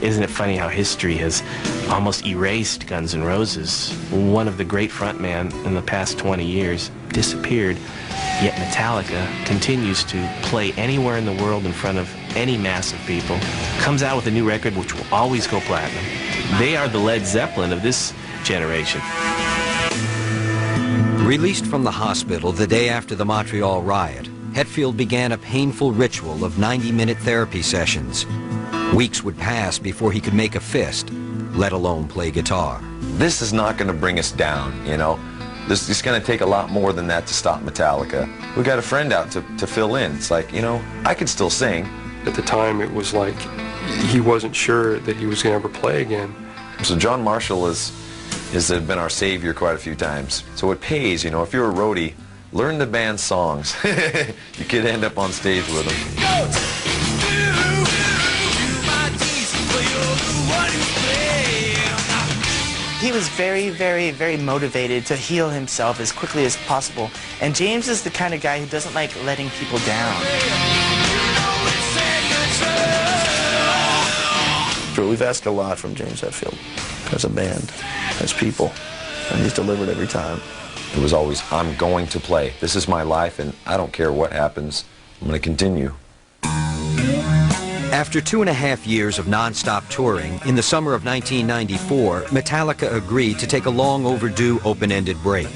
Isn't it funny how history has almost erased Guns N' Roses? One of the great frontmen in the past 20 years disappeared, yet Metallica continues to play anywhere in the world in front of any mass of people. Comes out with a new record which will always go platinum. They are the Led Zeppelin of this generation. Released from the hospital the day after the Montreal riot, Hetfield began a painful ritual of 90-minute therapy sessions. Weeks would pass before he could make a fist, let alone play guitar. This is not going to bring us down, you know. This is going to take a lot more than that to stop Metallica. We got a friend out to fill in. It's like, you know, I could still sing. At the time, it was like he wasn't sure that he was going to ever play again. So John Marshall has been our savior quite a few times. So it pays, you know, if you're a roadie, learn the band's songs. You could end up on stage with them. He was very, very, very motivated to heal himself as quickly as possible. And James is the kind of guy who doesn't like letting people down. We've asked a lot from James Hetfield as a band, as people, and he's delivered every time. It was always, I'm going to play. This is my life, and I don't care what happens. I'm going to continue. After 2.5 years of non-stop touring, in the summer of 1994, Metallica agreed to take a long overdue open-ended break.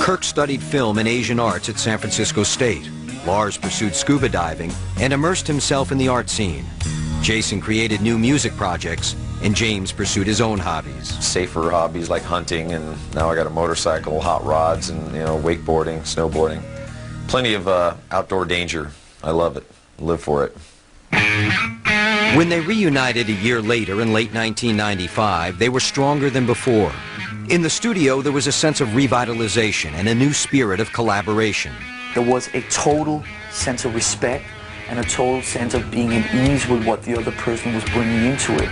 Kirk studied film and Asian arts at San Francisco State. Lars pursued scuba diving and immersed himself in the art scene. Jason created new music projects, and James pursued his own hobbies. Safer hobbies like hunting, and now I got a motorcycle, hot rods, and, you know, wakeboarding, snowboarding. Plenty of outdoor danger. I love it. Live for it. When they reunited a year later in late 1995, they were stronger than before. In the studio, there was a sense of revitalization and a new spirit of collaboration. There was a total sense of respect and a total sense of being at ease with what the other person was bringing into it.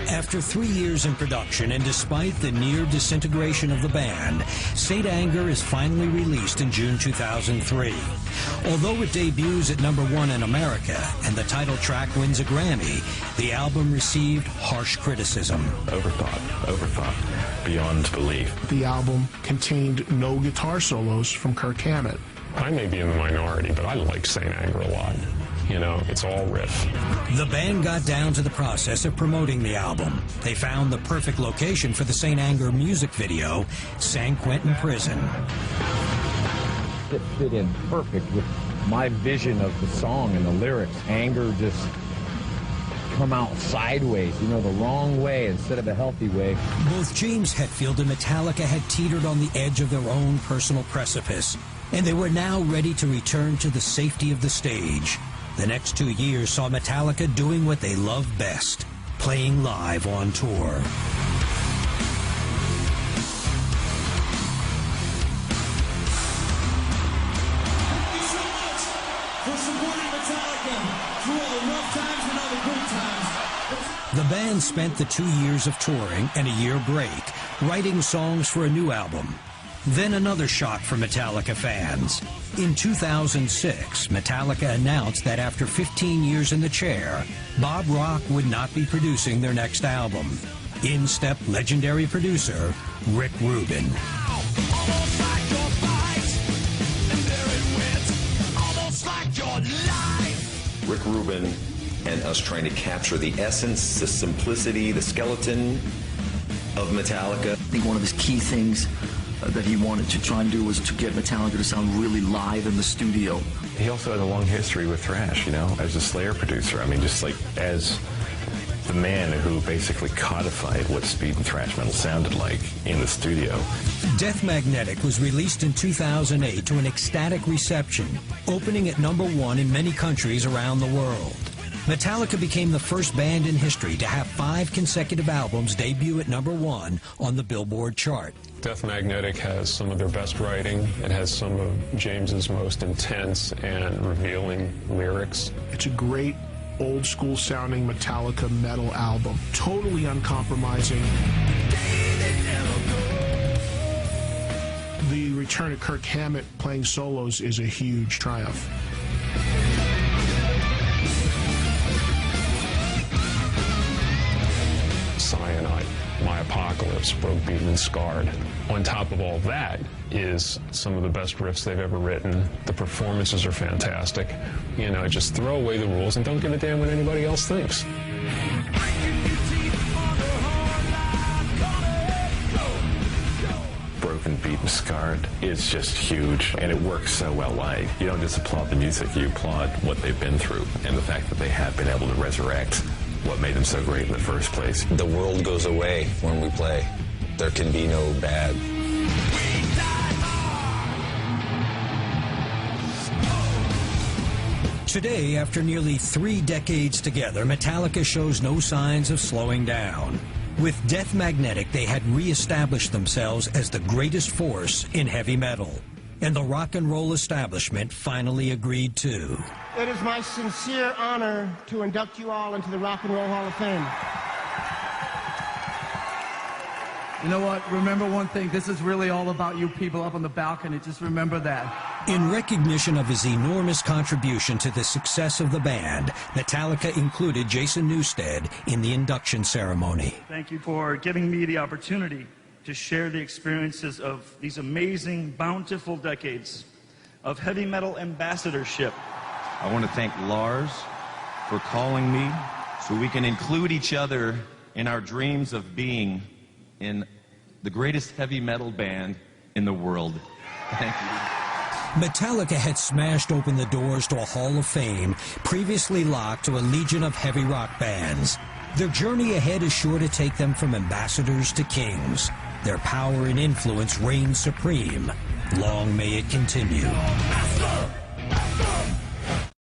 After 3 years in production and despite the near disintegration of the band, Saint Anger is finally released in June 2003. Although it debuts at #1 in America and the title track wins a Grammy, the album received harsh criticism. Overthought, beyond belief. The album contained no guitar solos from Kirk Hammett. I may be in the minority, but I like Saint Anger a lot. You know, it's all riff. The band got down to the process of promoting the album. They found the perfect location for the Saint Anger music video, San Quentin Prison. It fit in perfect with my vision of the song and the lyrics. Anger just come out sideways, you know, the wrong way instead of a healthy way. Both James Hetfield and Metallica had teetered on the edge of their own personal precipice, and they were now ready to return to the safety of the stage. The next 2 years saw Metallica doing what they love best, playing live on tour. Thank you so much for supporting Metallica through all the rough times and all the good times. The band spent the 2 years of touring and a year break, writing songs for a new album. Then another shock for Metallica fans. In 2006, Metallica announced that after 15 years in the chair, Bob Rock would not be producing their next album. In stepped legendary producer Rick Rubin. Rick Rubin and us trying to capture the essence, the simplicity, the skeleton of Metallica. I think one of his key things that he wanted to try and do was to get Metallica to sound really live in the studio. He also has a long history with thrash, you know, as a Slayer producer. I mean, just like as the man who basically codified what speed and thrash metal sounded like in the studio. Death Magnetic was released in 2008 to an ecstatic reception, opening at #1 in many countries around the world. Metallica became the first band in history to have 5 consecutive albums debut at #1 on the Billboard chart. Death Magnetic has some of their best writing. It has some of James's most intense and revealing lyrics. It's a great old school sounding Metallica metal album, totally uncompromising. The return of Kirk Hammett playing solos is a huge triumph. Cyanide, My Apocalypse, Broke, Beaten, and Scarred. On top of all that is some of the best riffs they've ever written. The performances are fantastic. You know, just throw away the rules and don't give a damn what anybody else thinks. Broken, Beaten, Scarred is just huge, and it works so well live. You don't just applaud the music, you applaud what they've been through and the fact that they have been able to resurrect what made them so great in the first place. The world goes away when we play. There can be no bad. Today, after nearly 3 decades together, Metallica shows no signs of slowing down. With Death Magnetic, they had re-established themselves as the greatest force in heavy metal. And the rock and roll establishment finally agreed too. It is my sincere honor to induct you all into the Rock and Roll Hall of Fame. You know what? Remember one thing. This is really all about you people up on the balcony. Just remember that. In recognition of his enormous contribution to the success of the band, Metallica included Jason Newsted in the induction ceremony. Thank you for giving me the opportunity to share the experiences of these amazing, bountiful decades of heavy metal ambassadorship. I want to thank Lars for calling me so we can include each other in our dreams of being in the greatest heavy metal band in the world. Thank you. Metallica had smashed open the doors to a Hall of Fame previously locked to a legion of heavy rock bands. Their journey ahead is sure to take them from ambassadors to kings. Their power and influence reign supreme. Long may it continue.